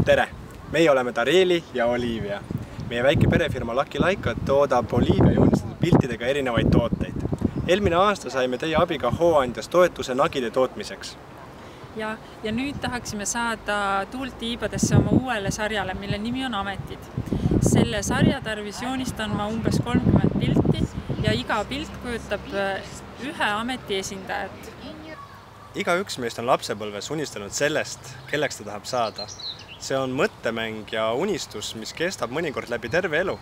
Tere! Meie oleme Dareli ja Olivia. Meie väike perefirma Lucky Laika toodab Olivia joonistatud piltidega erinevaid tooteid. Eelmine aasta saime teie abiga hooandjas toetuse nagide tootmiseks. Ja nüüd tahaksime saada tuult tiibadesse oma uuele sarjale, mille nimi on Ametid. Selle sarja tarvis joonistan ma umbes 30 pilti ja iga pilt kujutab ühe ameti esindajat. Igaüks meist on lapsepõlves unistanud sellest, kelleks ta tahab saada. See on mõttemäng ja unistus, mis kestab mõnikord läbi terve elu.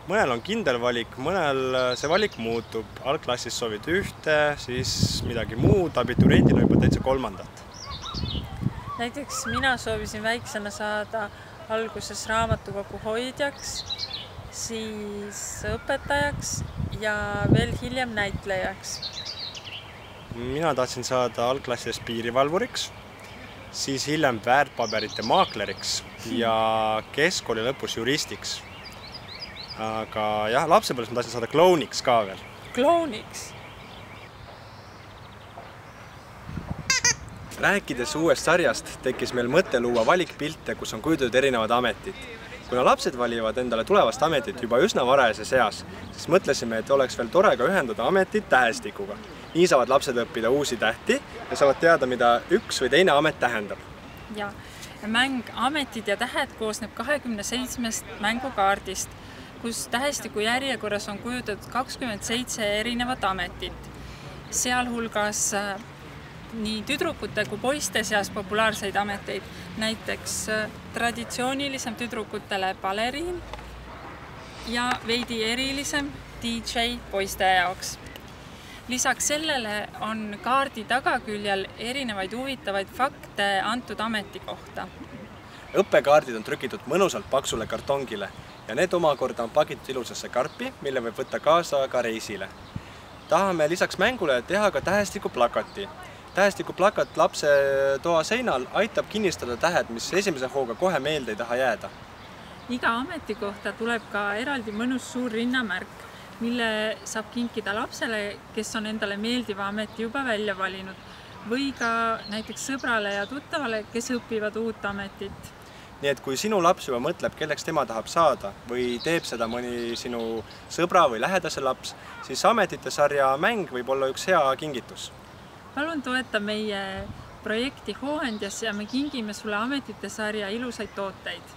Mõnel on kindel valik, mõnel see valik muutub. Algklassis soovid ühte, siis midagi muud, abituriendina juba täitsa kolmandat. Näiteks mina soovisin väiksena saada alguses raamatukogu hoidjaks, siis õpetajaks ja veel hiljem näitlejaks. Mina tahtsin saada algklassides piirivalvuriks, siis hiljem väärtpaberite maakleriks ja keskkooli lõpus juristiks. Aga jah, lapsepõlves ma tahtsin saada klouniks ka veel. Klouniks? Rääkides uuest sarjast tekkis meil mõte luua valikpilte, kus on kujutatud erinevad ametid. Kuna lapsed valivad endale tulevast ametit juba üsna varajases eas, siis mõtlesime, et oleks veel tore ka ühendada ametid tähestikuga. Nii saavad lapsed õppida uusi tähti ja saavad teada, mida üks või teine amet tähendab. Ja mäng Ametid ja tähed koosneb 27 mängukaardist, kus tähestiku järjekorras on kujutatud 27 erinevat ametit. Sealhulgas nii tüdrukute kui poiste seas populaarseid ameteid, näiteks traditsioonilisem tüdrukutele baleriin ja veidi erilisem DJ poiste jaoks. Lisaks sellele on kaardi tagaküljel erinevaid huvitavaid fakte antud ameti kohta. Õppekaardid on trükitud mõnusalt paksule kartongile ja need omakorda on pakitud ilusasse karpi, mille võib võtta kaasa ka reisile. Tahame lisaks mängule teha ka tähestikuplakati. Tähestikuplakat lapse toa seinal aitab kinnistada tähed, mis esimese hooga kohe meelde ei taha jääda. Iga ameti kohta tuleb ka eraldi mõnus suur rinnamärk, mille saab kinkida lapsele, kes on endale meeldiva ameti juba välja valinud, või ka näiteks sõbrale ja tuttavale, kes õpivad uut ametit. Nii et kui sinu laps juba mõtleb, kelleks tema tahab saada või teeb seda mõni sinu sõbra või lähedase laps, siis ametite sarja mäng võib olla üks hea kingitus. Palun toeta meie projekti hooandjas ja me kingime sulle ametite sarja ilusaid tooteid.